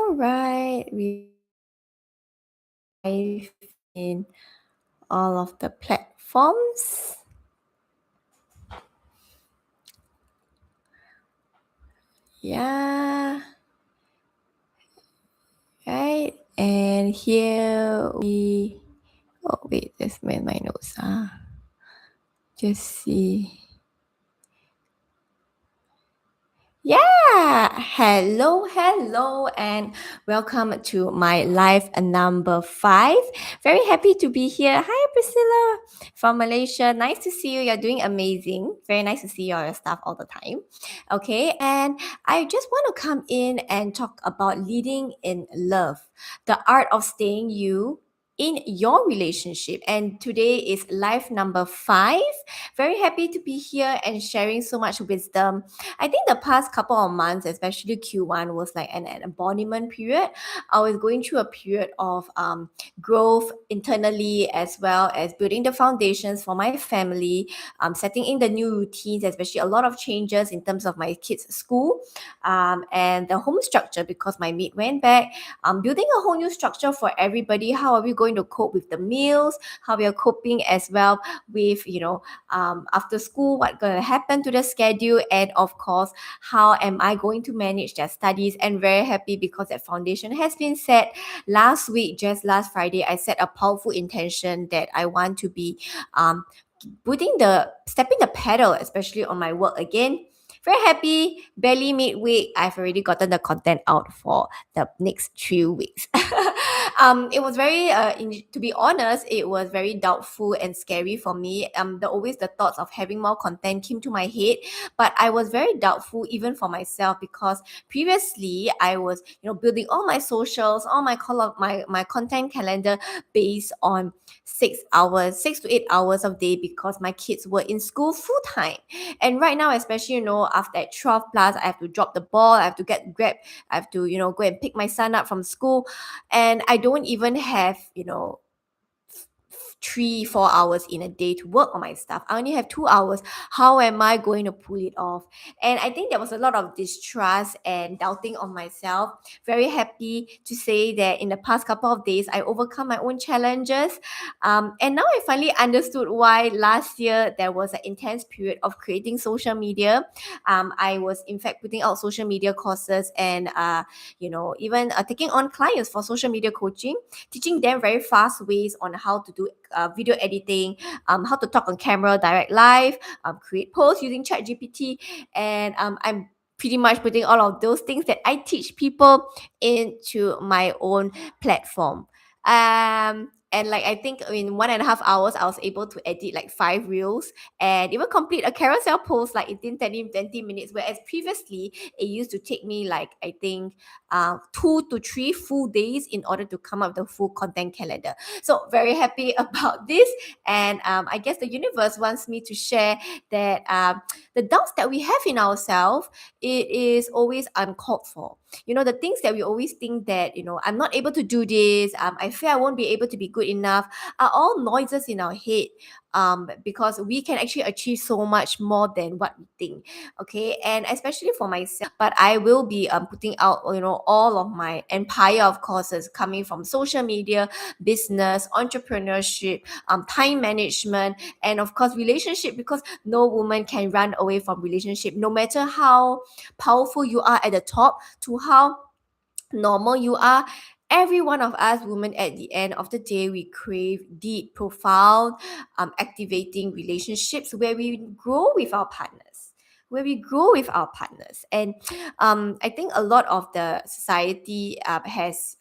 All right, we live in all of the platforms. Yeah, right. And here we. Oh wait, that's my notes. Just see. Yeah, hello, and welcome to my live number 5. Very happy to be here. Hi, Priscilla from Malaysia. Nice to see you. You're doing amazing. Very nice to see your stuff all the time. Okay, and I just want to come in and talk about leading in love, the art of staying you in your relationship. And today is live number 5. Very happy to be here and sharing so much wisdom. I think the past couple of months, especially Q1, was like an embodiment period. I was going through a period of growth internally as well as building the foundations for my family, setting in the new routines, especially a lot of changes in terms of my kids' school and the home structure because my maid went back. Building a whole new structure for everybody. How are we going to cope with the meals? How we are coping as well with, after school, what's going to happen to the schedule, and of course, how am I going to manage their studies. And very happy because that foundation has been set last week. Just last Friday, I set a powerful intention that I want to be stepping the pedal, especially on my work again. Very happy. Barely midweek, I've already gotten the content out for the next 3 weeks. It was very, to be honest, it was very doubtful and scary for me. The thoughts of having more content came to my head, but I was very doubtful even for myself because previously I was, building all my socials, all my content calendar based on 6 hours, 6 to 8 hours of day because my kids were in school full time. And right now, especially, after at 12 plus, I have to drop the ball, I have to get grab, I have to, go and pick my son up from school. And I don't even have, 3 4 hours in a day to work on my stuff. I only have 2 hours. How am I going to pull it off? And I think there was a lot of distrust and doubting of myself. Very happy to say that in the past couple of days I overcome my own challenges, and now I finally understood why last year there was an intense period of creating social media. I was in fact putting out social media courses and even taking on clients for social media coaching, teaching them very fast ways on how to do video editing, how to talk on camera, direct live, create posts using ChatGPT, and I'm pretty much putting all of those things that I teach people into my own platform. And like I think in 1.5 hours, I was able to edit like 5 reels and even complete a carousel post like in 20 minutes. Whereas previously, it used to take me like I think 2 to 3 full days in order to come up with the full content calendar. So very happy about this, and I guess the universe wants me to share that the doubts that we have in ourselves, it is always uncalled for. The things that we always think that I'm not able to do this, I fear I won't be able to be good enough, are all noises in our head, because we can actually achieve so much more than what we think. Okay, and especially for myself, but I will be putting out all of my empire of courses coming from social media, business, entrepreneurship, time management, and of course relationship, because no woman can run away from relationship, no matter how powerful you are at the top to how normal you are. Every one of us women, at the end of the day, we crave deep, profound, activating relationships where we grow with our partners, and I think a lot of the society has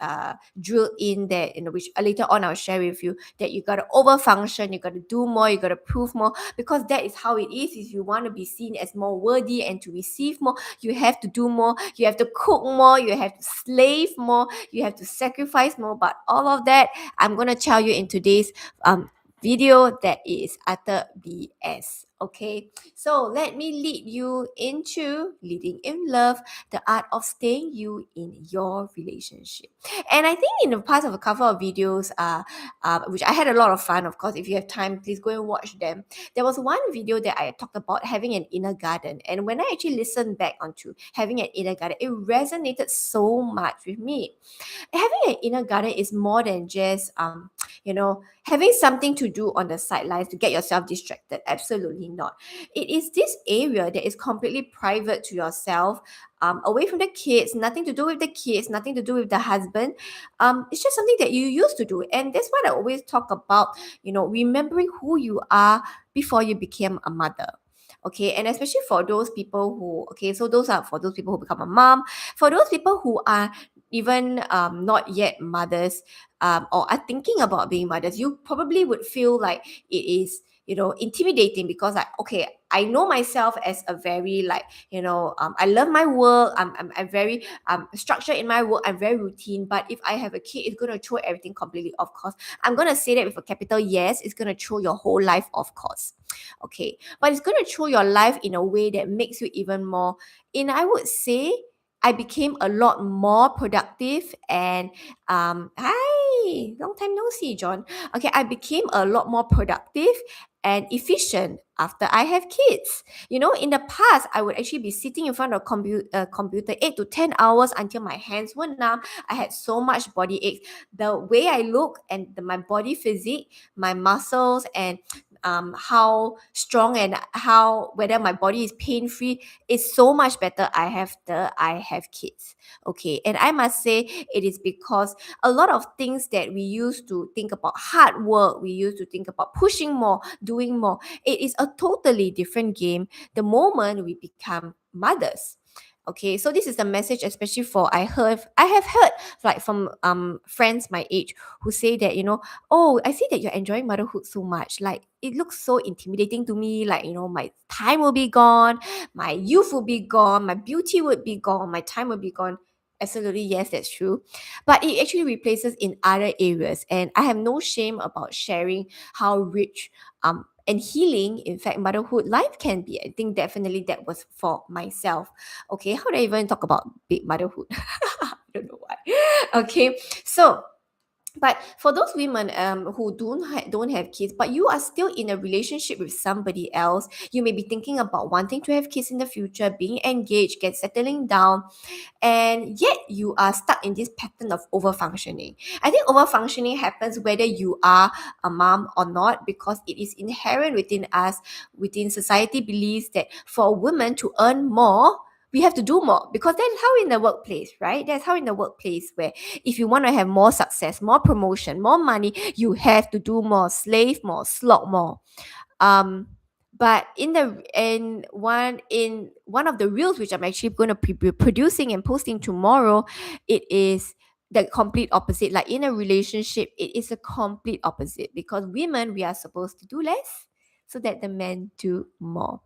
drilled in that, which later on I'll share with you, that you got to overfunction, you got to do more, you got to prove more, because that is how it is. If you want to be seen as more worthy and to receive more, you have to do more, you have to cook more, you have to slave more, you have to sacrifice more. But all of that, I'm going to tell you in today's video, that is utter BS. Okay, so let me lead you into leading in love, the art of staying you in your relationship. And I think in the past of a couple of videos, which I had a lot of fun, of course, if you have time, please go and watch them. There was one video that I talked about having an inner garden. And when I actually listened back onto having an inner garden, it resonated so much with me. Having an inner garden is more than just having something to do on the sidelines to get yourself distracted. Absolutely not. It is this area that is completely private to yourself, away from the kids, nothing to do with the kids, nothing to do with the husband. It's just something that you used to do. And that's what I always talk about, remembering who you are before you became a mother. Okay, and especially for those people who, okay, so those are for those people who become a mom, for those people who are even not yet mothers, or are thinking about being mothers, you probably would feel like it is, intimidating, because like, okay, I know myself as a very like, I love my work. I'm very structured in my work. I'm very routine. But if I have a kid, it's gonna throw everything completely off course. I'm gonna say that with a capital yes. It's gonna throw your whole life off course. Okay, but it's gonna throw your life in a way that makes you even more. And I would say I became a lot more productive and hi, long time no see, John. Okay, I became a lot more productive and efficient after I have kids. In the past, I would actually be sitting in front of computer 8 to 10 hours until my hands were numb. I had so much body aches. The way I look and my body physique, my muscles, and how strong and how whether my body is pain free is so much better. I have kids. Okay, and I must say it is because a lot of things that we used to think about hard work, we used to think about pushing more, doing more, it is a totally different game the moment we become mothers. Okay, so this is a message especially for I have heard like from friends my age who say that, oh, I see that you're enjoying motherhood so much, like it looks so intimidating to me, like, my time will be gone, my youth will be gone, my beauty would be gone, my time will be gone. Absolutely, yes, that's true. But it actually replaces in other areas. And I have no shame about sharing how rich and healing, in fact, motherhood life can be. I think definitely that was for myself. Okay, how do I even talk about big motherhood? I don't know why. Okay, so but for those women who don't have kids, but you are still in a relationship with somebody else, you may be thinking about wanting to have kids in the future, being engaged, get settling down, and yet you are stuck in this pattern of overfunctioning. I think overfunctioning happens whether you are a mom or not, because it is inherent within us, within society believes that for women to earn more, we have to do more, because that's how in the workplace, right? That's how in the workplace, where if you want to have more success, more promotion, more money, you have to do more, slave more, slog more. um but in one of the reels which I'm actually going to be producing and posting tomorrow, it is the complete opposite. Like in a relationship, it is a complete opposite, because women, we are supposed to do less so that the men do more.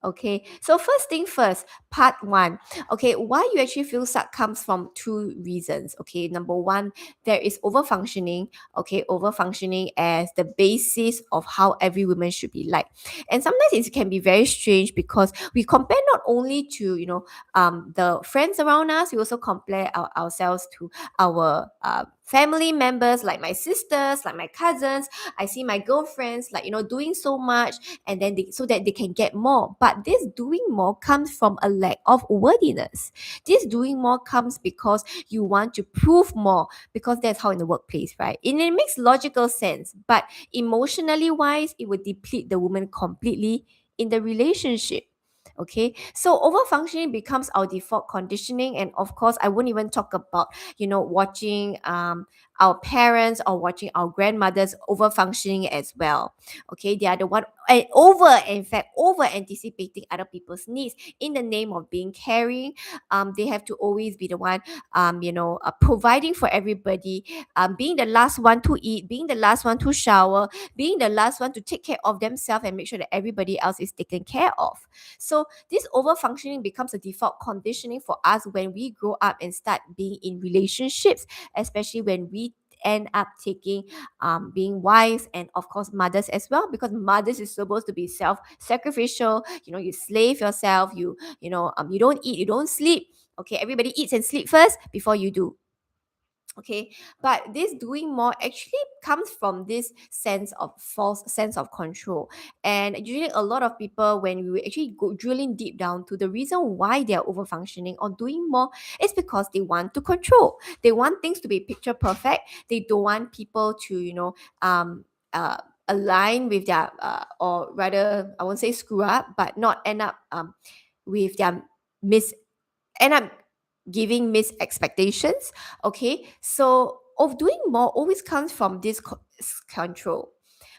Okay, so first thing first, part one. Okay, why you actually feel stuck comes from two reasons. Okay, number one, there is overfunctioning. Okay, overfunctioning as the basis of how every woman should be like. And sometimes it can be very strange, because we compare not only to, the friends around us, we also compare ourselves to our family members, like my sisters, like my cousins. I see my girlfriends, like, doing so much, and then so that they can get more. But this doing more comes from a lack of worthiness. This doing more comes because you want to prove more, because that's how in the workplace, right? And it makes logical sense, but emotionally wise, it would deplete the woman completely in the relationship. Okay, so overfunctioning becomes our default conditioning. And of course, I won't even talk about, watching our parents or watching our grandmothers over functioning as well. Okay, they are the one in fact over anticipating other people's needs in the name of being caring. They have to always be the one providing for everybody, being the last one to eat, being the last one to shower, being the last one to take care of themselves and make sure that everybody else is taken care of. So this over functioning becomes a default conditioning for us when we grow up and start being in relationships, especially when we end up taking being wives, and of course mothers as well, because mothers is supposed to be self-sacrificial. You slave yourself, you don't eat, you don't sleep. Okay, everybody eats and sleep first before you do. Okay, but this doing more actually comes from this sense of false sense of control. And usually a lot of people, when we actually go drilling deep down to the reason why they are over functioning or doing more, it's because they want to control. They want things to be picture perfect. They don't want people to um uh align with their or rather, I won't say screw up, but not end up with their mis end up giving missed expectations. Okay, so of doing more always comes from this control,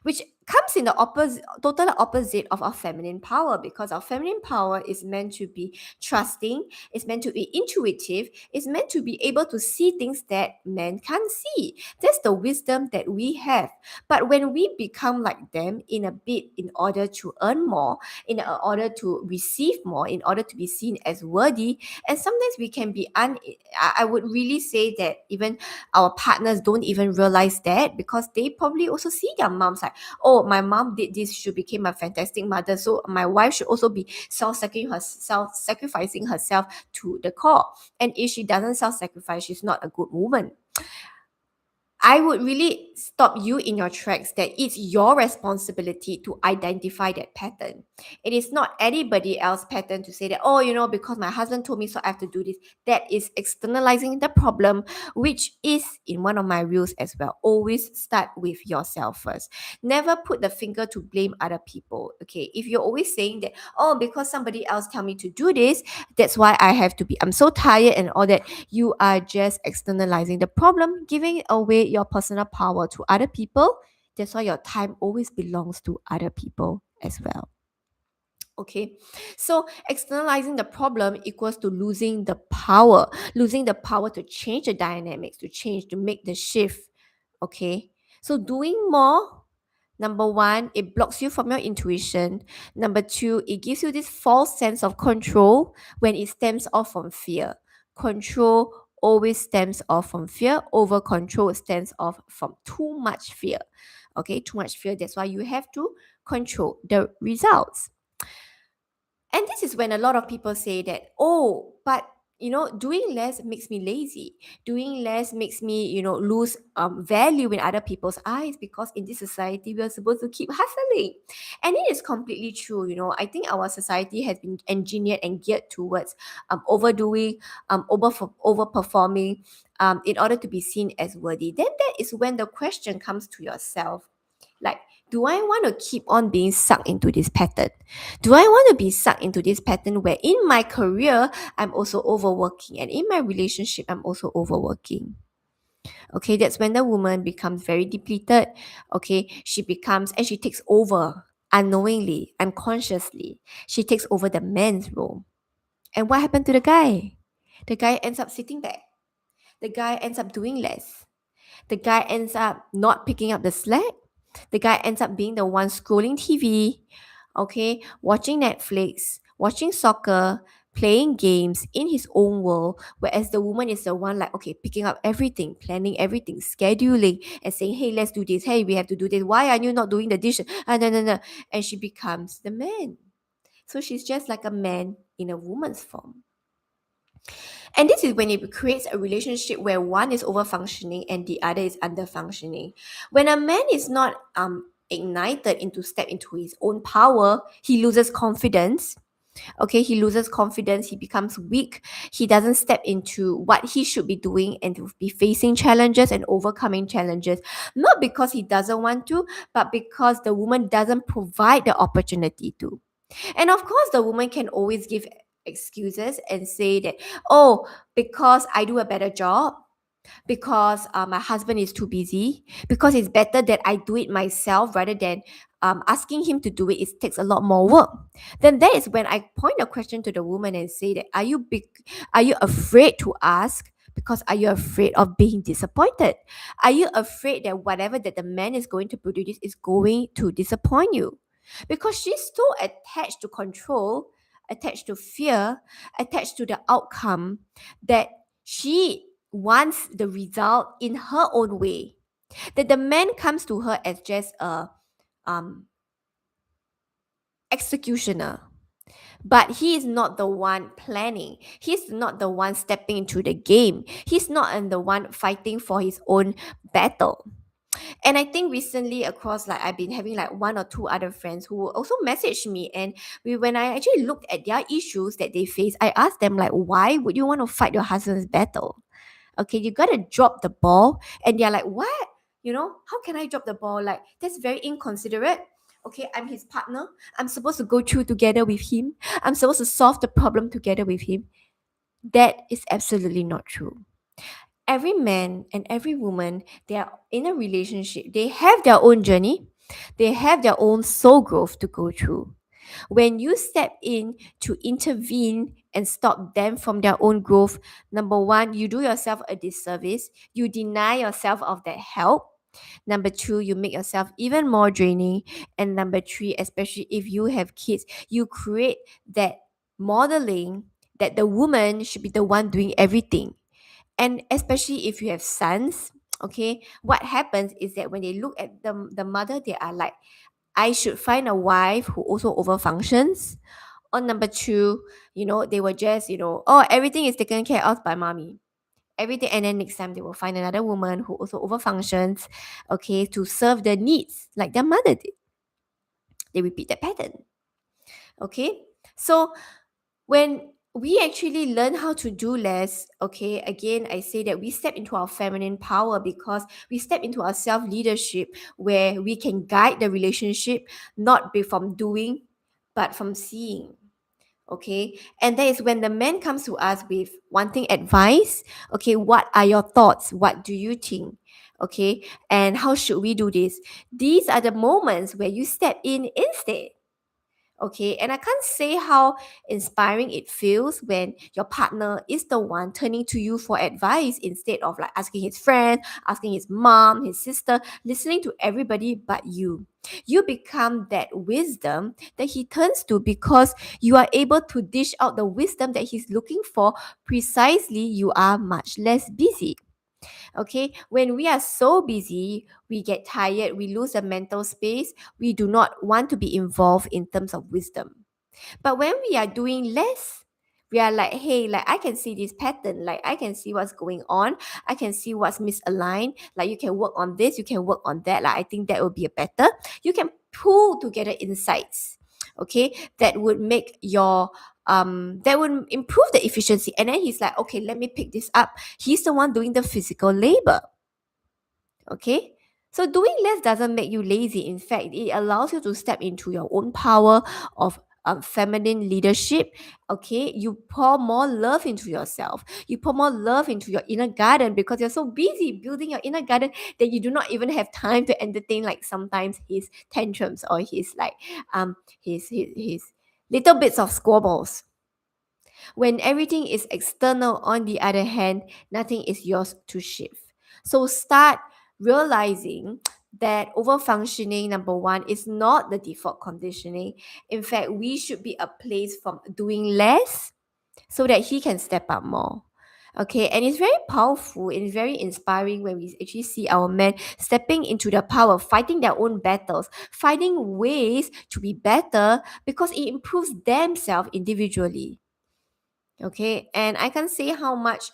which comes in the opposite, total opposite of our feminine power, because our feminine power is meant to be trusting, it's meant to be intuitive, it's meant to be able to see things that men can't see. That's the wisdom that we have. But when we become like them in a bit, in order to earn more, in order to receive more, in order to be seen as worthy, and sometimes we can be I would really say that even our partners don't even realize that, because they probably also see their moms like, oh, my mom did this, she became a fantastic mother, so my wife should also be self-sacrificing herself to the core. And if she doesn't self-sacrifice, she's not a good woman. I would really stop you in your tracks that it's your responsibility to identify that pattern. It is not anybody else's pattern to say that, oh, because my husband told me, so I have to do this. That is externalizing the problem, which is in one of my rules as well. Always start with yourself first. Never put the finger to blame other people. Okay. If you're always saying that, oh, because somebody else tell me to do this, that's why I have to be, I'm so tired and all that, you are just externalizing the problem, giving away your personal power to other people. That's why your time always belongs to other people as well. Okay, so externalizing the problem equals to losing the power to change the dynamics, to make the shift. Okay, so doing more, number one, it blocks you from your intuition. Number two, it gives you this false sense of control when it stems off from fear. Control always stems off from fear. Over control stems off from too much fear. Okay, too much fear. That's why you have to control the results. And this is when a lot of people say that, oh, but doing less makes me lazy. Doing less makes me, lose value in other people's eyes, because in this society, we are supposed to keep hustling. And it is completely true. I think our society has been engineered and geared towards overdoing, overperforming, in order to be seen as worthy. Then that is when the question comes to yourself, like, do I want to keep on being sucked into this pattern? Do I want to be sucked into this pattern where in my career, I'm also overworking, and in my relationship, I'm also overworking? Okay, that's when the woman becomes very depleted. Okay, and she takes over unknowingly, unconsciously. She takes over the man's role. And what happened to the guy? The guy ends up sitting back. The guy ends up doing less. The guy ends up not picking up the slack. The guy ends up being the one scrolling TV, okay, watching Netflix, watching soccer, playing games in his own world, whereas the woman is the one like, okay, picking up everything, planning everything, scheduling, and saying, hey, let's do this. Hey, we have to do this. Why are you not doing the dishes? No, no, no. And she becomes the man. So she's just like a man in a woman's form. And this is when it creates a relationship where one is over functioning and the other is under functioning. When a man is not ignited into step into his own power, he loses confidence. Okay, he loses confidence, he becomes weak, he doesn't step into what he should be doing and to be facing challenges and overcoming challenges, not because he doesn't want to, but because the woman doesn't provide the opportunity to. And of course, the woman can always give excuses and say that, oh, because I do a better job, because my husband is too busy, because it's better that I do it myself rather than asking him to do it. It takes a lot more work. Then that is when I point a question to the woman and say that, are you afraid to ask? Because are you afraid of being disappointed? Are you afraid that whatever that the man is going to produce is going to disappoint you? Because she's so attached to control, attached to fear, attached to the outcome, that she wants the result in her own way. That the man comes to her as just a um, executioner, but he is not the one planning. He's not the one stepping into the game. He's not the one fighting for his own battle. And I think recently across, like, I've been having like one or two other friends who also messaged me, and when I actually looked at their issues that they face, I asked them, like, why would you want to fight your husband's battle? Okay, you gotta drop the ball. And they're like, what? How can I drop the ball? Like, that's very inconsiderate. Okay, I'm his partner. I'm supposed to go through together with him. I'm supposed to solve the problem together with him. That is absolutely not true. Every man and every woman, they are in a relationship, they have their own journey, they have their own soul growth to go through. When you step in to intervene and stop them from their own growth, number one, you do yourself a disservice. You deny yourself of that help. Number two, you make yourself even more draining. And number three, especially if you have kids, you create that modeling that the woman should be the one doing everything. And especially if you have sons, okay, what happens is that when they look at the mother, they are like, I should find a wife who also overfunctions. Or number two, they were just, oh, everything is taken care of by mommy. Everything, and then next time they will find another woman who also overfunctions, okay, to serve their needs like their mother did. They repeat that pattern. Okay. So when we actually learn how to do less, okay, again, I say that we step into our feminine power because we step into our self leadership where we can guide the relationship, not be from doing, but from seeing. Okay, and that is when the man comes to us with wanting advice. Okay, what are your thoughts? What do you think? Okay, and how should we do this? These are the moments where you step in instead. Okay, and I can't say how inspiring it feels when your partner is the one turning to you for advice instead of like asking his friend, asking his mom, his sister, listening to everybody but you. You become that wisdom that he turns to because you are able to dish out the wisdom that he's looking for. Precisely, you are much less busy. Okay, when we are so busy, we get tired, we lose a mental space, we do not want to be involved in terms of wisdom. But when we are doing less, we are like, hey, like, I can see this pattern, like, I can see what's going on, I can see what's misaligned, like, you can work on this, you can work on that, like, I think that would be a better. You can pull together insights, okay, that would make your that would improve the efficiency. And then he's like, okay, let me pick this up. He's the one doing the physical labor. Okay, so doing less doesn't make you lazy. In fact, it allows you to step into your own power of feminine leadership. Okay, you pour more love into yourself, you pour more love into your inner garden because you're so busy building your inner garden that you do not even have time to entertain, like, sometimes his tantrums or his, like, his little bits of squabbles. When everything is external, on the other hand, nothing is yours to shift. So start realizing that overfunctioning, number one, is not the default conditioning. In fact, we should be a place from doing less so that he can step up more. Okay, and it's very powerful and it's very inspiring when we actually see our men stepping into the power, fighting their own battles, finding ways to be better because it improves themselves individually. Okay, and I can say how much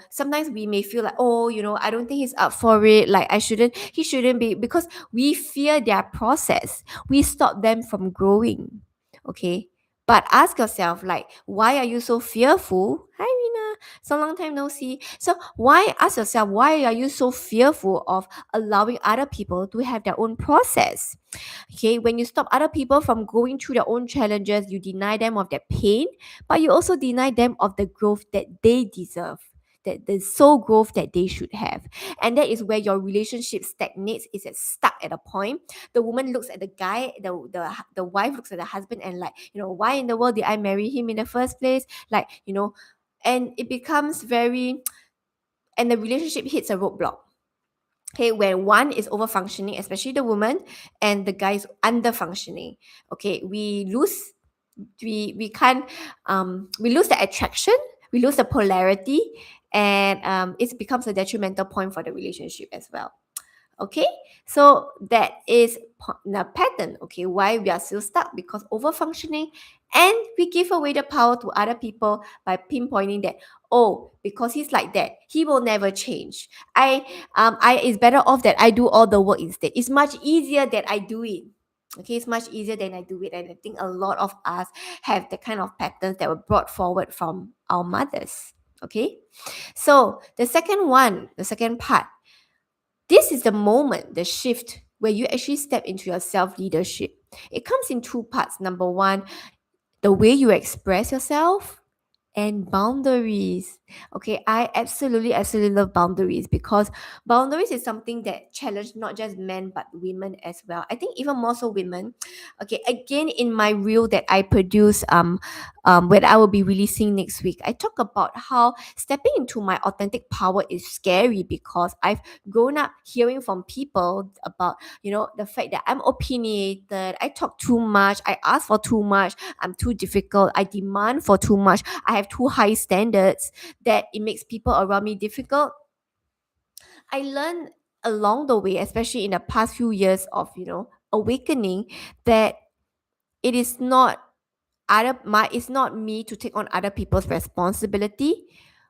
sometimes we may feel like, oh, I don't think he's up for it, like, he shouldn't be, because we fear their process, we stop them from growing. Okay, but ask yourself, like, why are you so fearful? Hi Rina, so long time no see. So ask yourself, why are you so fearful of allowing other people to have their own process? Okay, when you stop other people from going through their own challenges, you deny them of their pain, but you also deny them of the growth that they deserve, that the soul growth that they should have. And that is where your relationship stagnates, is it stuck at a point. The woman looks at the guy, the wife looks at the husband and like, why in the world did I marry him in the first place? Like, and it becomes very, and the relationship hits a roadblock. Okay, where one is over functioning, especially the woman, and the guy is under functioning. Okay, we can't we lose the attraction, we lose the polarity, and it becomes a detrimental point for the relationship as well. Okay, so that is the pattern. Okay, why we are still stuck, because over functioning, and we give away the power to other people by pinpointing that, oh, because he's like that, he will never change. I it's better off that I do all the work instead. It's much easier that I do it. Okay, it's much easier than I do it. And I think a lot of us have the kind of patterns that were brought forward from our mothers. Okay, so the second part, this is the moment, the shift where you actually step into your self leadership. It comes in two parts. Number one, the way you express yourself, and boundaries. Okay, I absolutely love boundaries, because boundaries is something that challenge not just men but women as well. I think even more so women. Okay, again, in my reel that I produce, when I will be releasing next week, I talk about how stepping into my authentic power is scary, because I've grown up hearing from people about, the fact that I'm opinionated, I talk too much, I ask for too much, I'm too difficult, I demand for too much, I have too high standards, that it makes people around me difficult. I learned along the way, especially in the past few years of, awakening, that it is not it's not me to take on other people's responsibility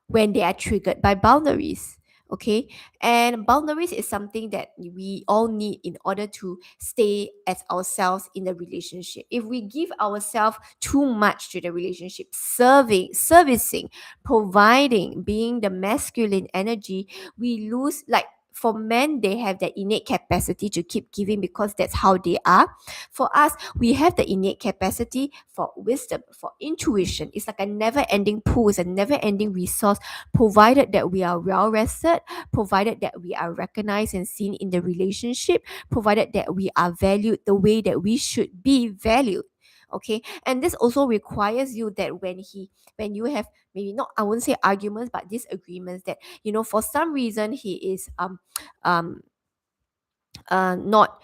when they are triggered by boundaries. Okay, and boundaries is something that we all need in order to stay as ourselves in the relationship. If we give ourselves too much to the relationship, servicing, providing, being the masculine energy, we lose, like, for men, they have that innate capacity to keep giving because that's how they are. For us, we have the innate capacity for wisdom, for intuition. It's like a never ending pool, it's a never ending resource, provided that we are well rested, provided that we are recognized and seen in the relationship, provided that we are valued the way that we should be valued. Okay, and this also requires you that when you have, maybe not, I wouldn't say arguments, but disagreements, that, for some reason he is um not,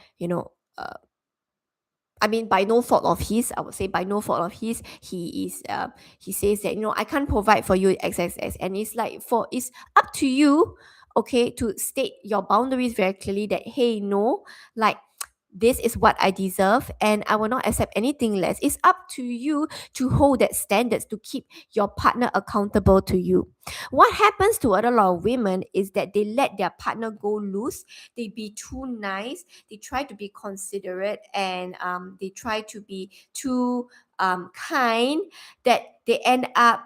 I mean, by no fault of his, I would say by no fault of his, he says that, I can't provide for you XXX, and it's like, it's up to you, okay, to state your boundaries very clearly, that, hey, no, like, this is what I deserve, and I will not accept anything less. It's up to you to hold that standards, to keep your partner accountable to you. What happens to a lot of women is that they let their partner go loose, they be too nice, they try to be considerate, and they try to be too kind, that they end up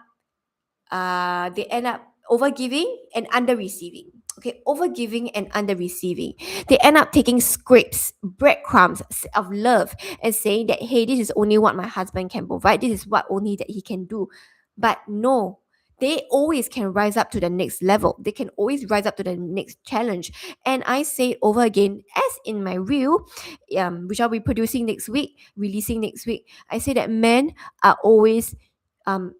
overgiving and under receiving. Okay, overgiving and under receiving. They end up taking scrapes, breadcrumbs of love, and saying that, hey, this is only what my husband can provide, this is what only that he can do. But no, they always can rise up to the next level, they can always rise up to the next challenge. And I say it over again, as in my reel, which I'll be producing next week, releasing next week. I say that men are always um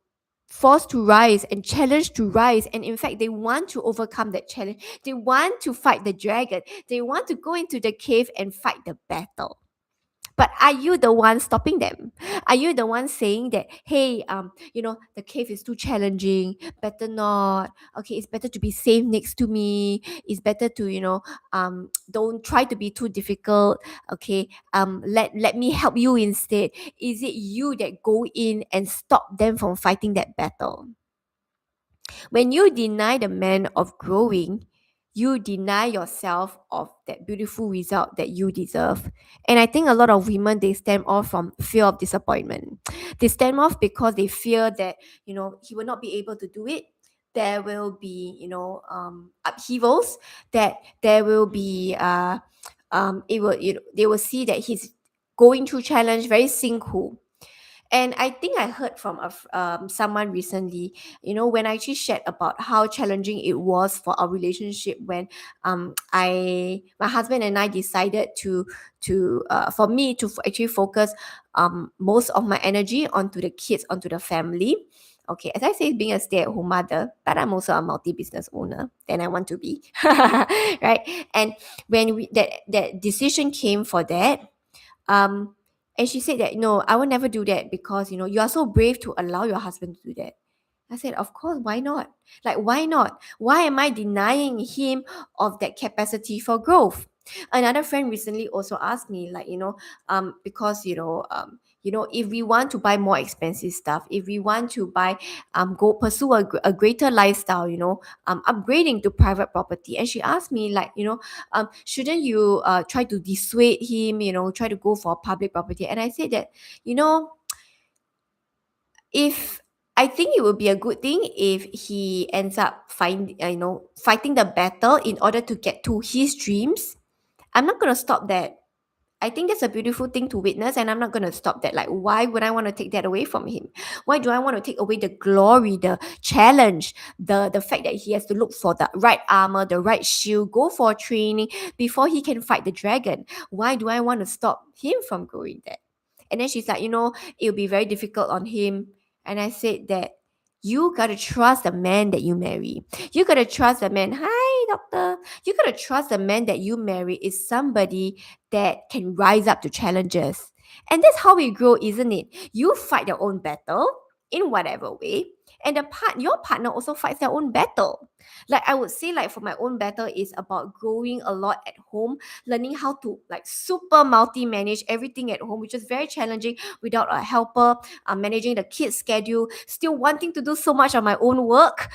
forced to rise and challenged to rise, and in fact they want to overcome that challenge, they want to fight the dragon, they want to go into the cave and fight the battle. But are you the one stopping them? Are you the one saying that, hey, the cave is too challenging, better not, okay, it's better to be safe next to me, it's better to, don't try to be too difficult, okay, let me help you instead? Is it you that go in and stop them from fighting that battle? When you deny the man of growing, you deny yourself of that beautiful result that you deserve. And I think a lot of women, they stem off from fear of disappointment. They stem off because they fear that, he will not be able to do it. There will be, upheavals, that there will be, it will, they will see that he's going through challenge, very sinkhole. And I think I heard from someone recently, when I actually shared about how challenging it was for our relationship when my husband and I decided for me to actually focus most of my energy onto the kids, onto the family. Okay, as I say, being a stay-at-home mother, but I'm also a multi-business owner, and I want to be, right? And when that decision came for that, um, and she said that, no, I will never do that, because, you are so brave to allow your husband to do that. I said, of course, why not? Like, why not? Why am I denying him of that capacity for growth? Another friend recently also asked me, like, because if we want to buy more expensive stuff, if we want to buy, go pursue a greater lifestyle, upgrading to private property, and she asked me, like, shouldn't you try to dissuade him, try to go for public property? And I said that, you know, if I think it would be a good thing if he ends up fighting the battle in order to get to his dreams. I'm not gonna stop that. I think that's a beautiful thing to witness, and I'm not gonna stop that. Like, why would I want to take that away from him? Why do I want to take away the glory, the challenge, the fact that he has to look for the right armor, the right shield, go for training before he can fight the dragon? Why do I want to stop him from growing that? And then she's like, it'll be very difficult on him. And I said that you gotta trust the man that you marry. You gotta trust the man. Hi, doctor. You gotta trust the man that you marry is somebody that can rise up to challenges. And that's how we grow, isn't it? You fight your own battle in whatever way, and your partner also fights their own battle. Like, I would say, like, for my own battle is about growing a lot at home, learning how to, like, super multi manage everything at home, which is very challenging without a helper. Managing the kids schedule, still wanting to do so much of my own work.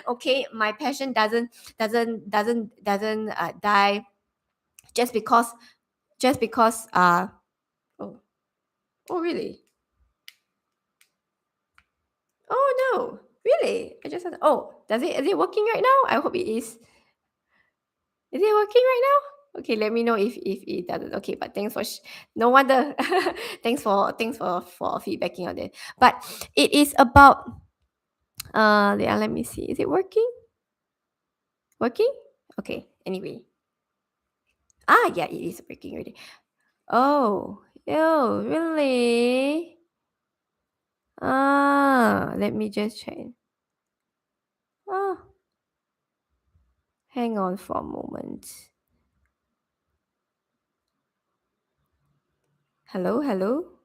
Okay, my passion doesn't die just because oh, oh really, oh no, really, I just does it, is it working right now? I hope it is it working right now? Okay, let me know if it doesn't. Okay, but thanks for no wonder. Thanks for feedbacking on it. But it is about yeah, let me see. Is it working? Working? Okay. Anyway. Ah, yeah, it is working already. Oh, really? Ah, let me just check. Oh, hang on for a moment. Hello, hello,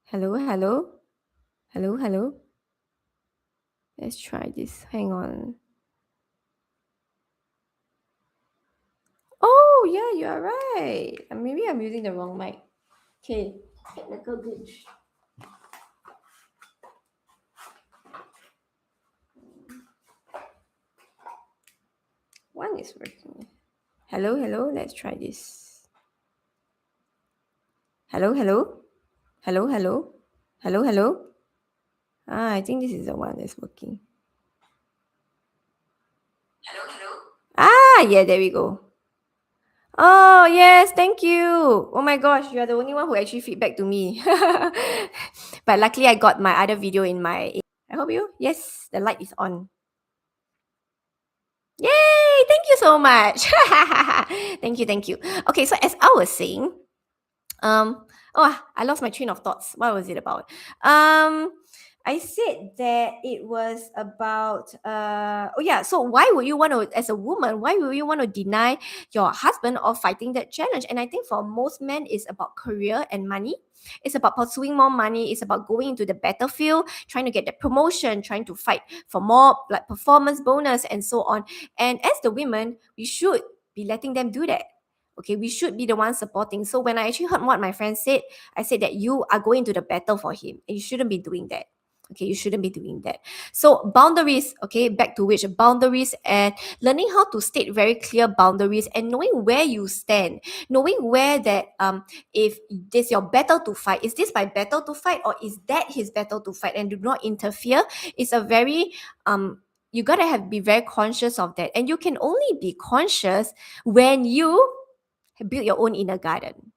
hello, hello, hello, hello. Let's try this. Hang on. Oh, yeah, you are right. Maybe I'm using the wrong mic. Okay, technical glitch. One is working. Hello, hello. Let's try this. Hello, hello, hello, hello, hello, hello. Ah, I think this is the one that's working. Hello, hello. Ah, yeah, there we go. Oh, yes, thank you. Oh my gosh, you are the only one who actually feedback to me. But luckily, I got my other video in my. I hope you. Yes, the light is on. Yay! Thank you so much. Thank you, thank you. Okay, so as I was saying, I lost my train of thoughts. What was it about? I said that it was about so why would you want to, as a woman, why would you want to deny your husband of fighting that challenge? And I think for most men it's about career and money. It's about pursuing more money. It's about going into the battlefield, trying to get that promotion, trying to fight for more, like, performance bonus and so on. And as the women, we should be letting them do that. Okay, we should be the ones supporting. So when I actually heard what my friend said, I said that you are going to the battle for him, and you shouldn't be doing that. Okay, you shouldn't be doing that. So boundaries, okay, back to which boundaries, and learning how to state very clear boundaries and knowing where you stand, knowing where that if this your battle to fight, is this my battle to fight, or is that his battle to fight, and do not interfere. It's a very you gotta be very conscious of that, and you can only be conscious when you build your own inner garden.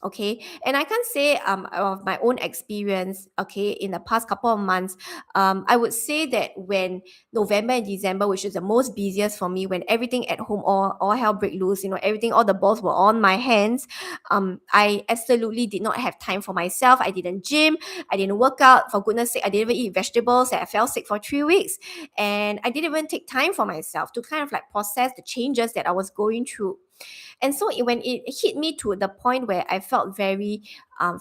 Okay, and I can say of my own experience, okay, in the past couple of months, I would say that when November and December, which is the most busiest for me, when everything at home all hell break loose, everything, all the balls were on my hands. I absolutely did not have time for myself. I didn't gym, I didn't work out, for goodness sake. I didn't even eat vegetables, and I fell sick for 3 weeks, and I didn't even take time for myself to kind of like process the changes that I was going through. And so when it hit me to the point where I felt very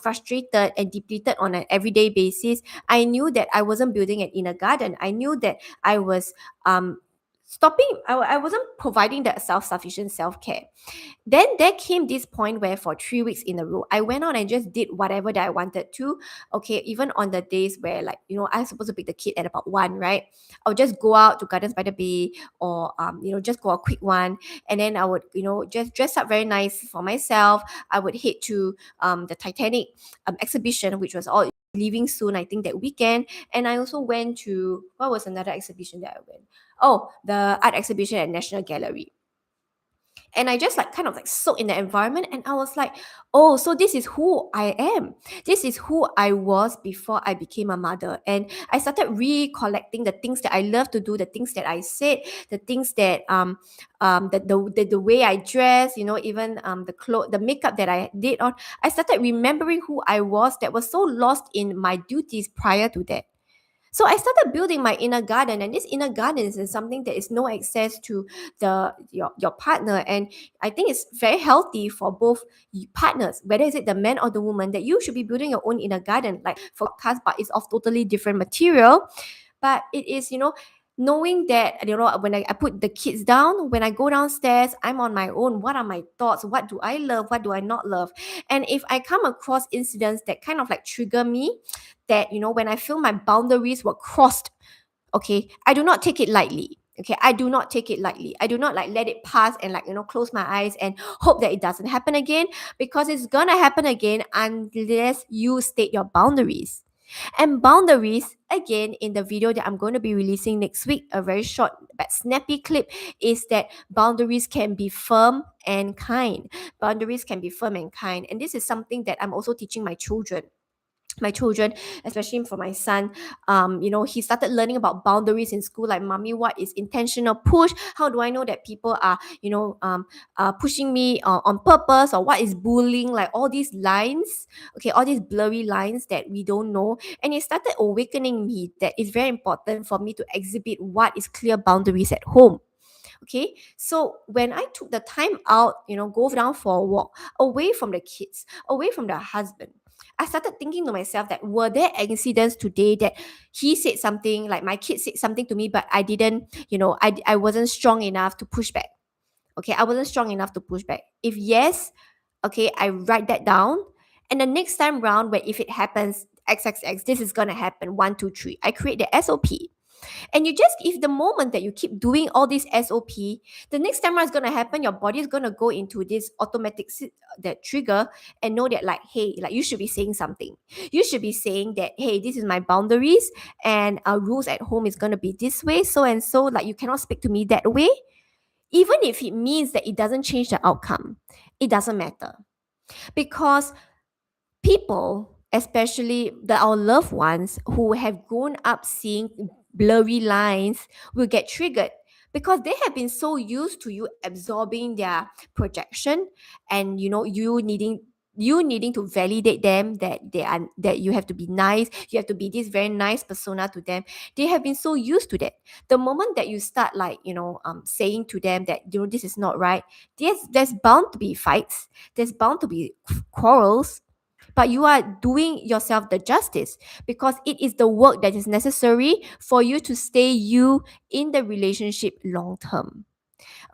frustrated and depleted on an everyday basis, I knew that I wasn't building an inner garden. I knew that I was stopping, I wasn't providing that self-sufficient self-care. Then there came this point where for 3 weeks in a row, I went on and just did whatever that I wanted to. Okay, even on the days where, like, I was supposed to pick the kid at about 1, right? I'll just go out to Gardens by the Bay, or just go a quick one. And then I would, just dress up very nice for myself. I would head to the Titanic exhibition, which was all leaving soon, I think that weekend. And I also went to, what was another exhibition that I went? Oh, the art exhibition at National Gallery. And I just like kind of like soaked in the environment, and I was like, oh, so this is who I am. This is who I was before I became a mother. And I started recollecting the things that I love to do, the things that I said, the things that the way I dress, even the makeup that I did on. I started remembering who I was, that was so lost in my duties prior to that. So I started building my inner garden, and this inner garden is something that is no access to your partner. And I think it's very healthy for both partners, whether is it the man or the woman, that you should be building your own inner garden. Like for podcast, but it's of totally different material. But it is, knowing that, when I put the kids down, when I go downstairs, I'm on my own. What are my thoughts? What do I love? What do I not love? And if I come across incidents that kind of like trigger me, that, when I feel my boundaries were crossed, okay, I do not take it lightly. Okay, I do not take it lightly. I do not like let it pass and like, close my eyes and hope that it doesn't happen again, because it's gonna happen again unless you state your boundaries. And boundaries, again, in the video that I'm going to be releasing next week, a very short but snappy clip, is that boundaries can be firm and kind. Boundaries can be firm and kind. And this is something that I'm also teaching my children, especially for my son. He started learning about boundaries in school, like, mommy, what is intentional push? How do I know that people are, pushing me on purpose? Or what is bullying? Like all these lines, okay, all these blurry lines that we don't know. And it started awakening me that it's very important for me to exhibit what is clear boundaries at home. Okay, so when I took the time out, go down for a walk, away from the kids, away from the husband, I started thinking to myself that, were there incidents today that he said something, like my kid said something to me, but I didn't, I wasn't strong enough to push back. Okay, I wasn't strong enough to push back. If yes, okay, I write that down. And the next time round, where if it happens, XXX, this is gonna happen, 1, 2, 3, I create the SOP. And you just, if the moment that you keep doing all this SOP, the next time it's going to happen, your body is going to go into this automatic that trigger, and know that, like, hey, like, you should be saying something. You should be saying that, hey, this is my boundaries, and our rules at home is going to be this way, so and so, like, you cannot speak to me that way. Even if it means that it doesn't change the outcome, it doesn't matter. Because people, especially our loved ones who have grown up seeing blurry lines, will get triggered, because they have been so used to you absorbing their projection, and you needing to validate them, that you have to be nice, you have to be this very nice persona to them. They have been so used to that. The moment that you start, like, saying to them that, this is not right, there's bound to be fights, there's bound to be quarrels. But you are doing yourself the justice, because it is the work that is necessary for you to stay you in the relationship long term.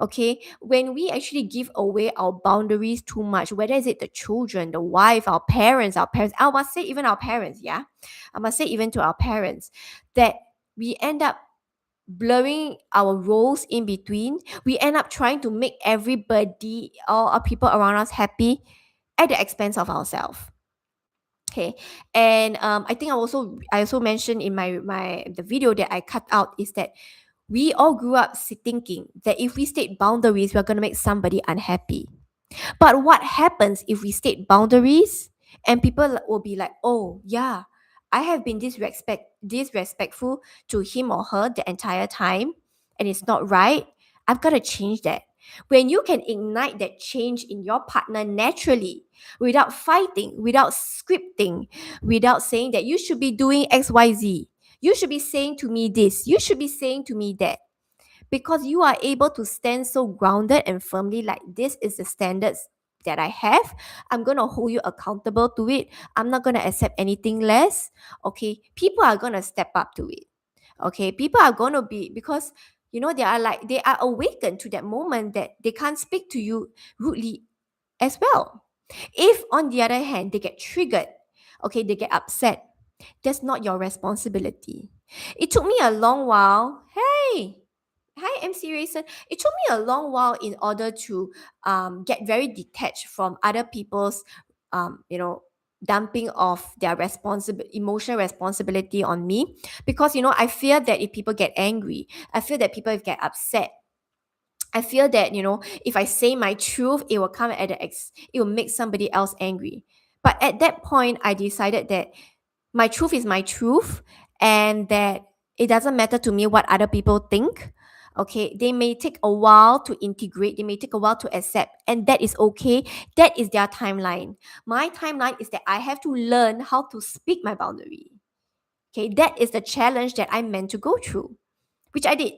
Okay, when we actually give away our boundaries too much, whether is it the children, the wife, our parents, I must say even our parents, yeah, I must say even to our parents, that we end up blurring our roles in between. We end up trying to make everybody, all our people around us, happy at the expense of ourselves. Okay, and I think I also mentioned in my the video that I cut out, is that we all grew up thinking that if we state boundaries, we're gonna make somebody unhappy. But what happens if we state boundaries, and people will be like, oh yeah, I have been disrespectful to him or her the entire time, and it's not right. I've got to change that. When you can ignite that change in your partner naturally, without fighting, without scripting, without saying that you should be doing XYZ, you should be saying to me this, you should be saying to me that. because you are able to stand so grounded and firmly, like this is the standards that I have. I'm going to hold you accountable to it. I'm not going to accept anything less. Okay, people are going to step up to it. Okay, people are going to be, because they are like, they are awakened to that moment that they can't speak to you rudely as well. If on the other hand they get triggered, okay, they get upset, that's not your responsibility. It took me a long while. Hey, hi, I'm serious. It took me a long while in order to get very detached from other people's, you know, dumping of their emotional responsibility on me, because I fear that if people get angry, I feel that people get upset. I feel that, if I say my truth, it will come at it will make somebody else angry. But at that point, I decided that my truth is my truth, and that it doesn't matter to me what other people think. Okay, they may take a while to integrate, they may take a while to accept, and that is okay. That is their timeline. My timeline is that I have to learn how to speak my boundary. Okay, that is the challenge that I'm meant to go through, which I did.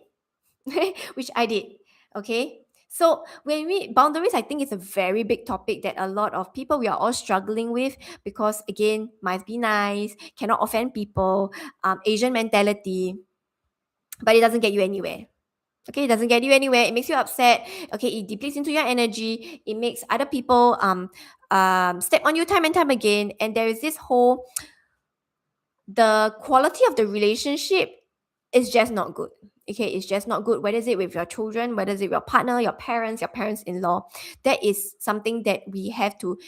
Which I did. Okay. So when we boundaries, I think it's a very big topic that a lot of people, we are all struggling with, because again, must be nice, cannot offend people, Asian mentality, but it doesn't get you anywhere. Okay, it doesn't get you anywhere. It makes you upset. Okay, it depletes into your energy. It makes other people step on you time and time again. And there is this whole, the quality of the relationship is just not good. Okay, it's just not good. Whether is it with your children, whether is it your partner, your parents-in-law, that is something that we have to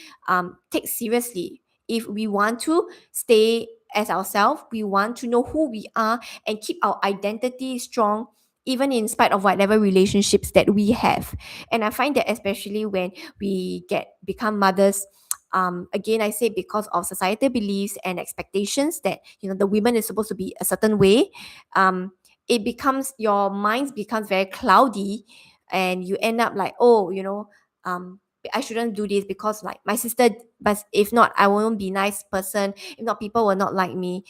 take seriously. If we want to stay as ourselves, we want to know who we are and keep our identity strong, even in spite of whatever relationships that we have. And I find that especially when we become mothers, again, I say because of societal beliefs and expectations that the women is supposed to be a certain way. It becomes, your mind becomes very cloudy, and you end up like, oh, I shouldn't do this because like my sister, but if not, I won't be nice person. If not, people will not like me.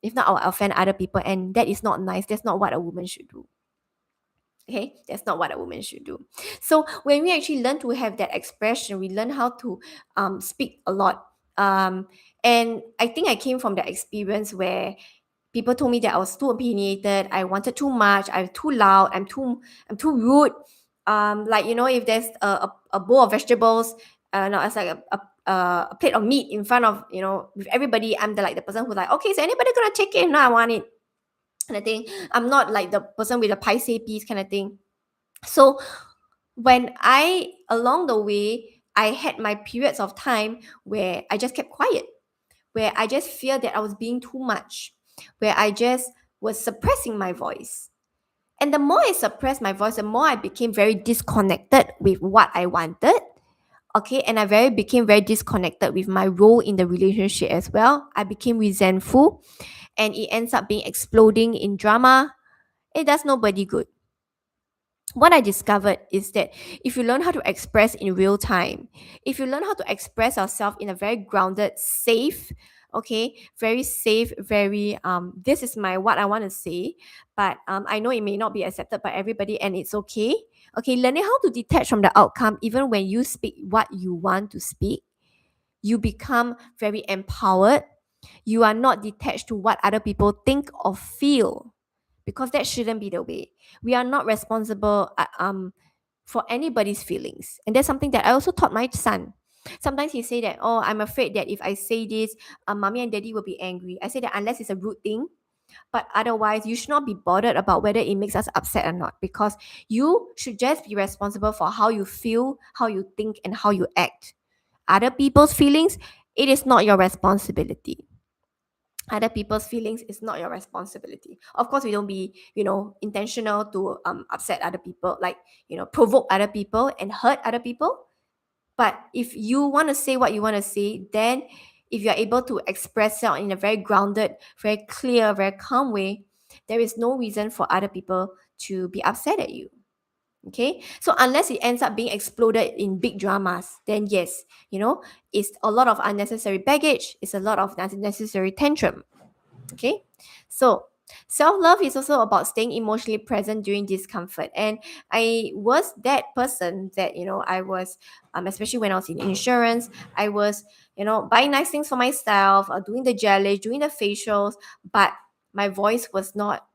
If not, I'll offend other people, and that is not nice. That's not what a woman should do. Okay, that's not what a woman should do. So when we actually learn to have that expression, we learn how to speak a lot. And I think I came from that experience where people told me that I was too opinionated, I wanted too much, I'm too loud, I'm too rude. Like, if there's a bowl of vegetables, no, it's like a plate of meat in front of, with everybody, I'm the person who's like, okay, so anybody gonna take it? No, I want it, kind of thing. I'm not like the person with the pie say piece kind of thing. So when I along the way, I had my periods of time where I just kept quiet, where I just fear that I was being too much, where I just was suppressing my voice. And the more I suppressed my voice, the more I became very disconnected with what I wanted. Okay, and became very disconnected with my role in the relationship as well. I became resentful, and it ends up being exploding in drama. It does nobody good. What I discovered is that if you learn how to express in real time, if you learn how to express yourself in a very grounded, safe, okay, very safe, very this is my what I want to say, but I know it may not be accepted by everybody, and it's okay. Okay, learning how to detach from the outcome, even when you speak what you want to speak, you become very empowered. You are not detached to what other people think or feel, because that shouldn't be the way. We are not responsible for anybody's feelings, and that's something that I also taught my son. Sometimes he say that, oh, I'm afraid that if I say this, mommy and daddy will be angry. I say that unless it's a rude thing, but otherwise you should not be bothered about whether it makes us upset or not, because you should just be responsible for how you feel, how you think, and how you act. Other people's feelings, it is not your responsibility. Other people's feelings is not your responsibility. Of course, we don't be, intentional to upset other people, like, provoke other people and hurt other people. But if you want to say what you want to say, then if you're able to express it in a very grounded, very clear, very calm way, there is no reason for other people to be upset at you. Okay, so unless it ends up being exploded in big dramas, then yes, it's a lot of unnecessary baggage, it's a lot of unnecessary tantrum. Okay, so Self-love is also about staying emotionally present during discomfort. And I was that person that, I was, especially when I was in insurance, I was, buying nice things for myself, doing the gelish, doing the facials, but my voice was not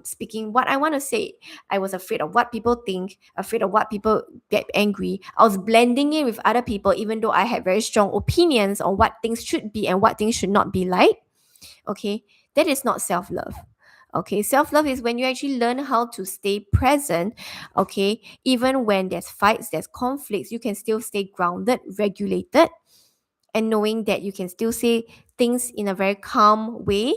speaking what I want to say. I was afraid of what people think, afraid of what people get angry. I was blending in with other people, even though I had very strong opinions on what things should be and what things should not be like. Okay, that is not self-love. Okay, self-love is when you actually learn how to stay present. Okay, even when there's fights, there's conflicts, you can still stay grounded, regulated, and knowing that you can still say things in a very calm way.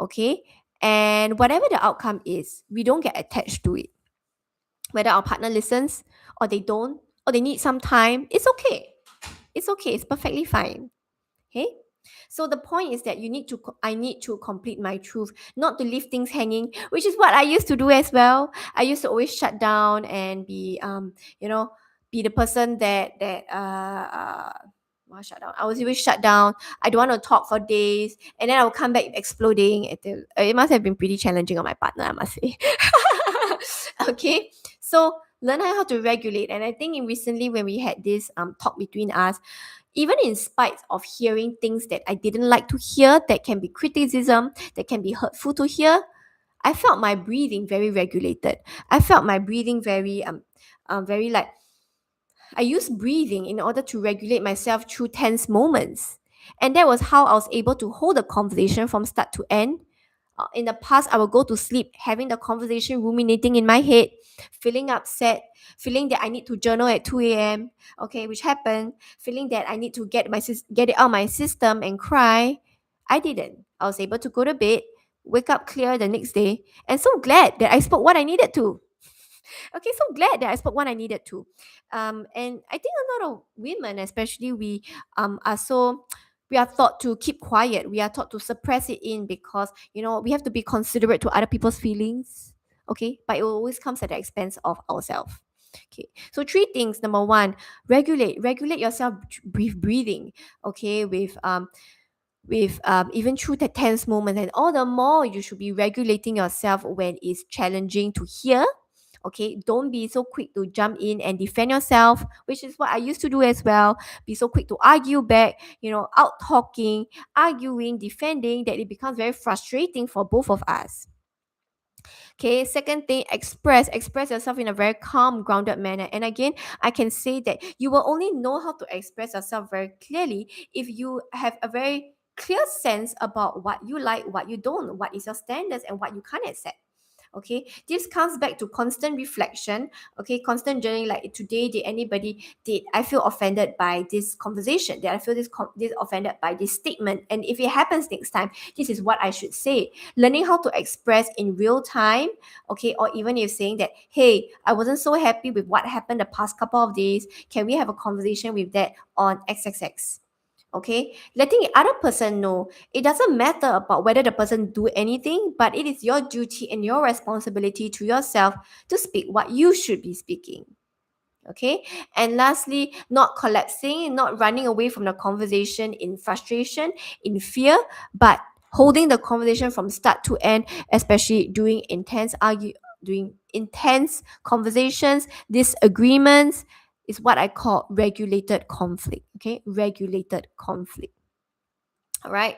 Okay, and whatever the outcome is, we don't get attached to it. Whether our partner listens or they don't, or they need some time, it's okay. It's okay, it's perfectly fine. Okay, so the point is that I need to complete my truth, not to leave things hanging, which is what I used to do as well. I used to always shut down and be you know be the person well, shut down. I was always shut down. I don't want to talk for days, and then I will come back exploding. It must have been pretty challenging on my partner, I must say. Okay, so learn how to regulate, and I think in recently when we had this talk between us, even in spite of hearing things that I didn't like to hear, that can be criticism, that can be hurtful to hear, I felt my breathing very regulated. I felt my breathing very like I used breathing in order to regulate myself through tense moments. And that was how I was able to hold a conversation from start to end. In the past, I would go to sleep having the conversation ruminating in my head, feeling upset, feeling that I need to journal at 2 a.m. Okay, which happened, feeling that I need to get it out of my system and cry. I didn't. I was able to go to bed, wake up clear the next day, and so glad that I spoke what I needed to. Okay, so glad that I spoke when I needed to. And I think a lot of women, especially we are taught to keep quiet. We are taught to suppress it in because we have to be considerate to other people's feelings. Okay, but it always comes at the expense of ourselves. Okay, so three things. Number one, regulate yourself with breathing. Okay, with even through the tense moments, and all the more you should be regulating yourself when it's challenging to hear. Okay, don't be so quick to jump in and defend yourself, which is what I used to do as well. Be so quick to argue back, out talking, arguing, defending, that it becomes very frustrating for both of us. Okay, second thing, express yourself in a very calm, grounded manner. And again, I can say that you will only know how to express yourself very clearly if you have a very clear sense about what you like, what you don't, what is your standards, and what you can't accept. Okay, this comes back to constant reflection. Okay, constant journaling. Like today, did I feel offended by this conversation? Did I feel this offended by this statement? And if it happens next time, this is what I should say. Learning how to express in real time. Okay, or even if saying that, hey, I wasn't so happy with what happened the past couple of days, can we have a conversation with that on xxx? Okay, letting the other person know, it doesn't matter about whether the person do anything, but it is your duty and your responsibility to yourself to speak what you should be speaking. Okay, and lastly, not collapsing, not running away from the conversation in frustration, in fear, but holding the conversation from start to end, especially during intense conversations, disagreements, is what I call regulated conflict. Okay, regulated conflict. All right.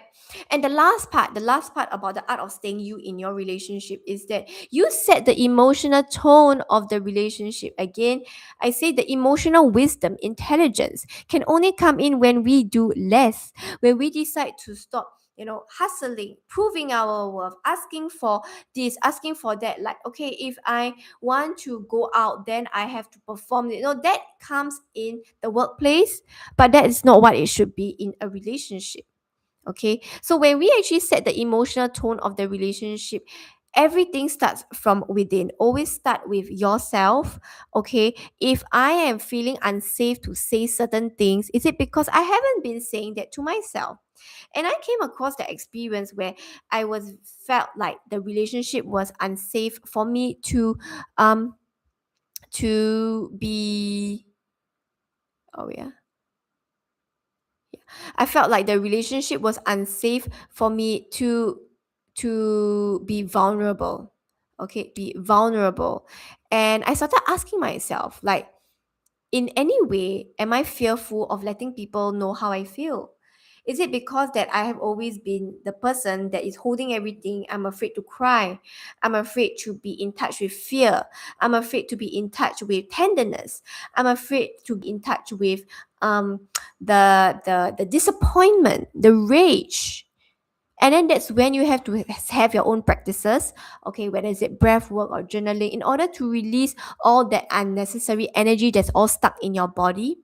And the last part about the art of staying you in your relationship is that you set the emotional tone of the relationship. Again, I say the emotional wisdom, intelligence can only come in when we do less, when we decide to stop, hustling, proving our worth, asking for this, asking for that. Like, okay, if I want to go out, then I have to perform. That comes in the workplace, but that is not what it should be in a relationship. Okay, so when we actually set the emotional tone of the relationship, everything starts from within. Always start with yourself. Okay, if I am feeling unsafe to say certain things, is it because I haven't been saying that to myself? And I came across the experience where I was felt like the relationship was unsafe for me um to be oh yeah I felt like the relationship was unsafe for me to be vulnerable. Okay, be vulnerable. And I started asking myself, like, in any way, am I fearful of letting people know how I feel? Is it because that I have always been the person that is holding everything? I'm afraid to cry. I'm afraid to be in touch with fear. I'm afraid to be in touch with tenderness. I'm afraid to be in touch with um, the disappointment, the rage. And then that's when you have to have your own practices, okay, whether it's it breath work or journaling, in order to release all that unnecessary energy that's all stuck in your body.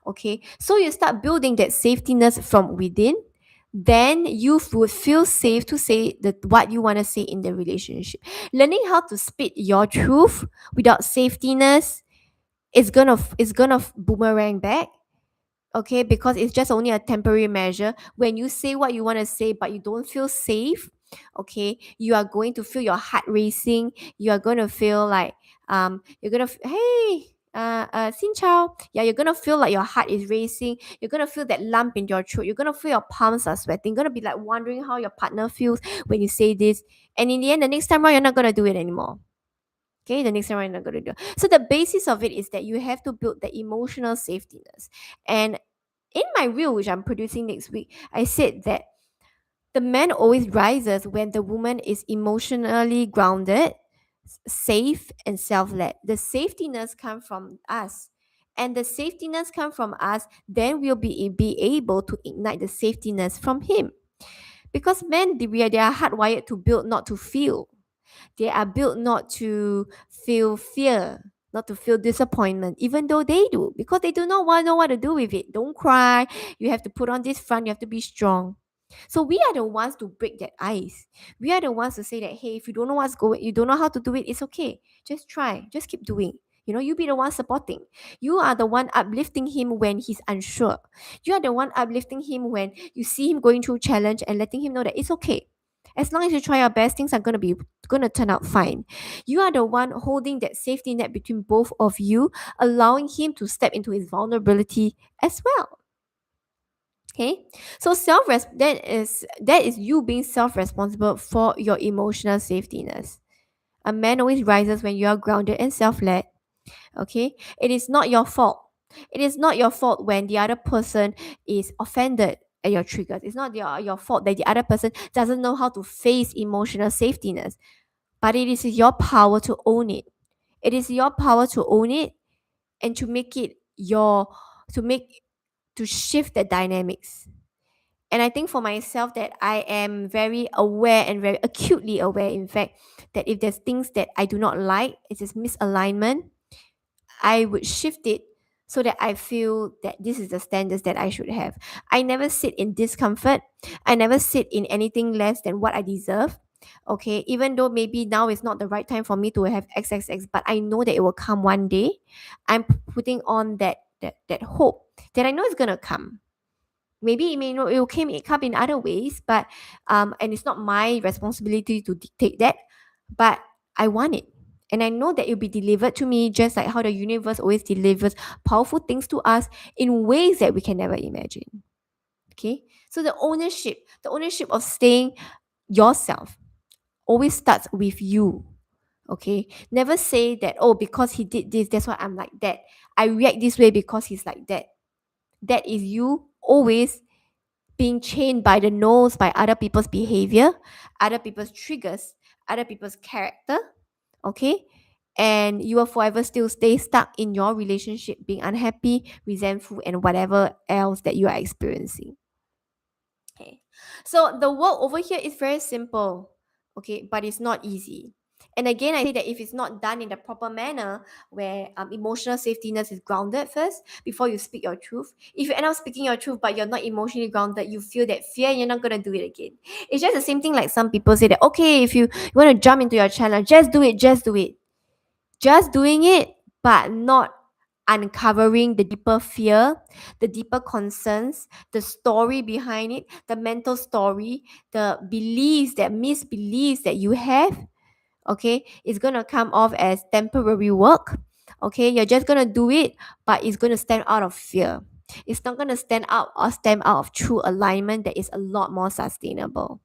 Okay, so you start building that safetiness from within. Then you would feel safe to say what you want to say in the relationship. Learning how to spit your truth without safetiness is gonna boomerang back, okay, because it's just only a temporary measure. When you say what you want to say but you don't feel safe, okay, you are going to feel your heart racing. You are going to feel like you're going to hey Xin Chao. Yeah, you're gonna feel like your heart is racing. You're gonna feel that lump in your throat. You're gonna feel your palms are sweating. You're gonna be like wondering how your partner feels when you say this. And in the end, the next time around, you're not gonna do it anymore. Okay, the next time around, you're not gonna do it. So the basis of it is that you have to build the emotional safetyness. And in my reel, which I'm producing next week, I said that the man always rises when the woman is emotionally grounded, safe, and self-led. The safetyness comes from us. And the safetyness comes from us, then we'll be able to ignite the safetyness from him. Because men, they are hardwired to build, not to feel. They are built not to feel fear, not to feel disappointment, even though they do, because they do not want know what to do with it. Don't cry. You have to put on this front. You have to be strong. So we are the ones to break that ice. We are the ones to say that, hey, if you don't know what's going, you don't know how to do it, it's okay. Just try. Just keep doing. You know, you be the one supporting. You are the one uplifting him when he's unsure. You are the one uplifting him when you see him going through challenge and letting him know that it's okay. As long as you try your best, things are gonna turn out fine. You are the one holding that safety net between both of you, allowing him to step into his vulnerability as well. Okay, so that is you being self-responsible for your emotional safetyness. A man always rises when you are grounded and self-led. Okay, it is not your fault. It is not your fault when the other person is offended at your triggers. It's not your fault that the other person doesn't know how to face emotional safetyness, but it is your power to own it. It is your power to own it and to make it your to make to shift the dynamics. And I think for myself that I am very aware and very acutely aware, in fact, that if there's things that I do not like, it's this misalignment, I would shift it so that I feel that this is the standards that I should have. I never sit in discomfort. I never sit in anything less than what I deserve. Okay, even though maybe now is not the right time for me to have XXX, but I know that it will come one day. I'm putting on that hope that I know it's gonna come. Maybe it may not it come in other ways, but and it's not my responsibility to dictate that, but I want it. And I know that it'll be delivered to me just like how the universe always delivers powerful things to us in ways that we can never imagine. Okay, so the ownership of staying yourself always starts with you. Okay, never say that, oh, because he did this, that's why I'm like that. I react this way because he's like that. That is you always being chained by the nose by other people's behavior, other people's triggers, other people's character. Okay, and you will forever still stay stuck in your relationship, being unhappy, resentful, and whatever else that you are experiencing. Okay, so the work over here is very simple, okay, but it's not easy. And again, I say that if it's not done in the proper manner, where emotional safetyness is grounded first before you speak your truth. If you end up speaking your truth but you're not emotionally grounded, you feel that fear and you're not gonna do it again. It's just the same thing like some people say that, okay, if you want to jump into your challenge, just do it, just do it. Just doing it, but not uncovering the deeper fear, the deeper concerns, the story behind it, the mental story, the beliefs, that misbeliefs that you have, okay, it's gonna come off as temporary work. Okay, you're just gonna do it, but it's gonna stand out of fear. It's not gonna stand out or stem out of true alignment that is a lot more sustainable.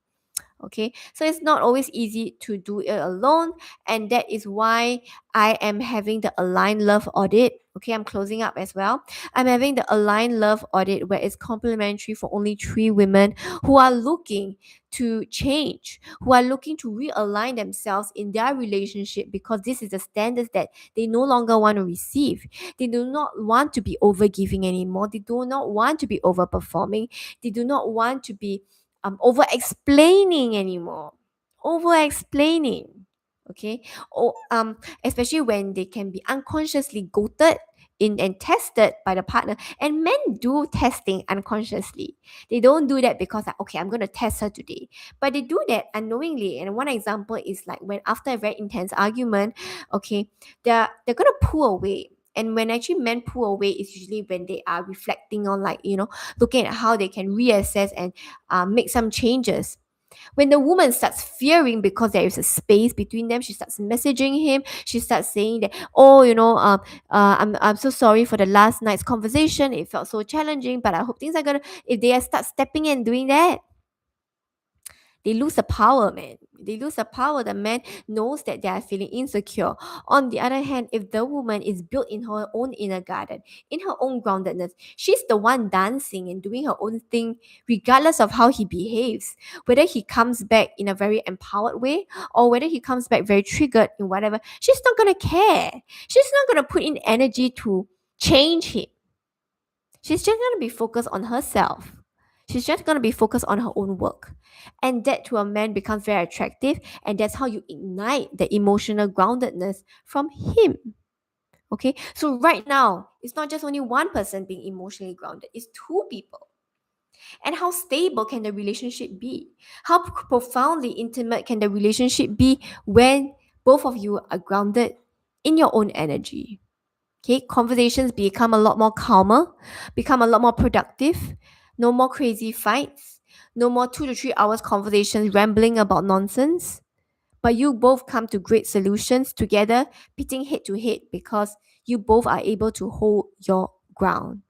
Okay, so it's not always easy to do it alone, and that is why I am having the aligned love audit. Okay, I'm closing up as well. I'm having the aligned love audit where it's complimentary for only 3 women who are looking to change, who are looking to realign themselves in their relationship, because this is the standards that they no longer want to receive. They do not want to be overgiving anymore. They do not want to be overperforming. They do not want to be over explaining anymore. Over explaining. Okay. Or especially when they can be unconsciously goaded in and tested by the partner. And men do testing unconsciously. They don't do that because like, okay, I'm gonna test her today. But they do that unknowingly. And one example is like when after a very intense argument, okay, they're gonna pull away. And when actually men pull away, it's usually when they are reflecting on, like, looking at how they can reassess and make some changes. When the woman starts fearing because there is a space between them, she starts messaging him. She starts saying that, oh, I'm so sorry for the last night's conversation. It felt so challenging, but I hope things are gonna. If they start stepping in and doing that, they lose the power, man. They lose the power. The man knows that they are feeling insecure. On the other hand, if the woman is built in her own inner garden, in her own groundedness, she's the one dancing and doing her own thing, regardless of how he behaves. Whether he comes back in a very empowered way or whether he comes back very triggered in whatever, she's not gonna care. She's not gonna put in energy to change him. She's just going to be focused on herself. She's just going to be focused on her own work. And that to a man becomes very attractive. And that's how you ignite the emotional groundedness from him. Okay. So right now, it's not just only one person being emotionally grounded, it's 2 people. And how stable can the relationship be? How profoundly intimate can the relationship be when both of you are grounded in your own energy? Okay, conversations become a lot more calmer, become a lot more productive, no more crazy fights, no more 2 to 3 hours conversations rambling about nonsense. But you both come to great solutions together, pitting head to head because you both are able to hold your ground.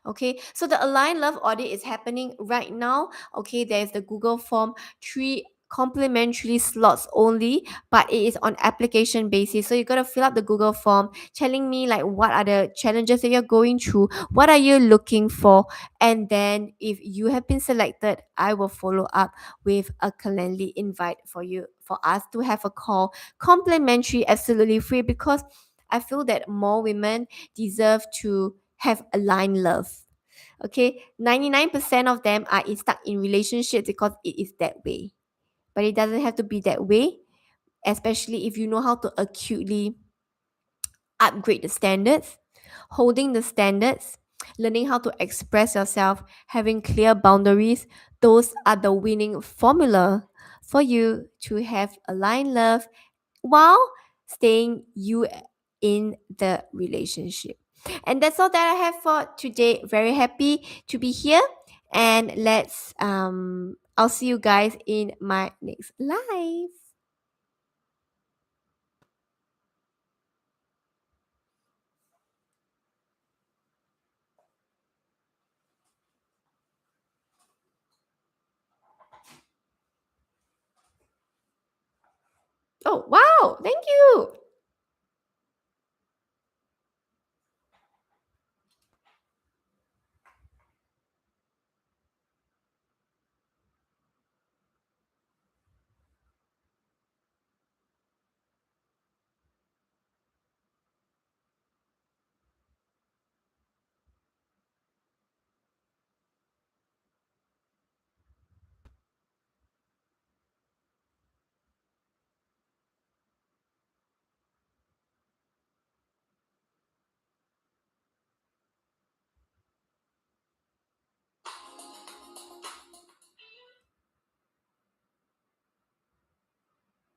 Okay, so the Align Love audit is happening right now. Okay, there's the Google form, 3 complimentary slots only, but it is on application basis. So you got to fill up the Google form telling me like what are the challenges that you're going through, what are you looking for, and then if you have been selected, I will follow up with a Calendly invite for you, for us to have a call, complimentary, absolutely free, because I feel that more women deserve to have aligned love. Okay, 99% of them are stuck in relationships because it is that way. But it doesn't have to be that way, especially if you know how to acutely upgrade the standards, holding the standards, learning how to express yourself, having clear boundaries. Those are the winning formula for you to have aligned love while staying you in the relationship. And that's all that I have for today. Very happy to be here. And I'll see you guys in my next live. Oh, wow. Thank you.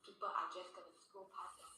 People are just going to scroll past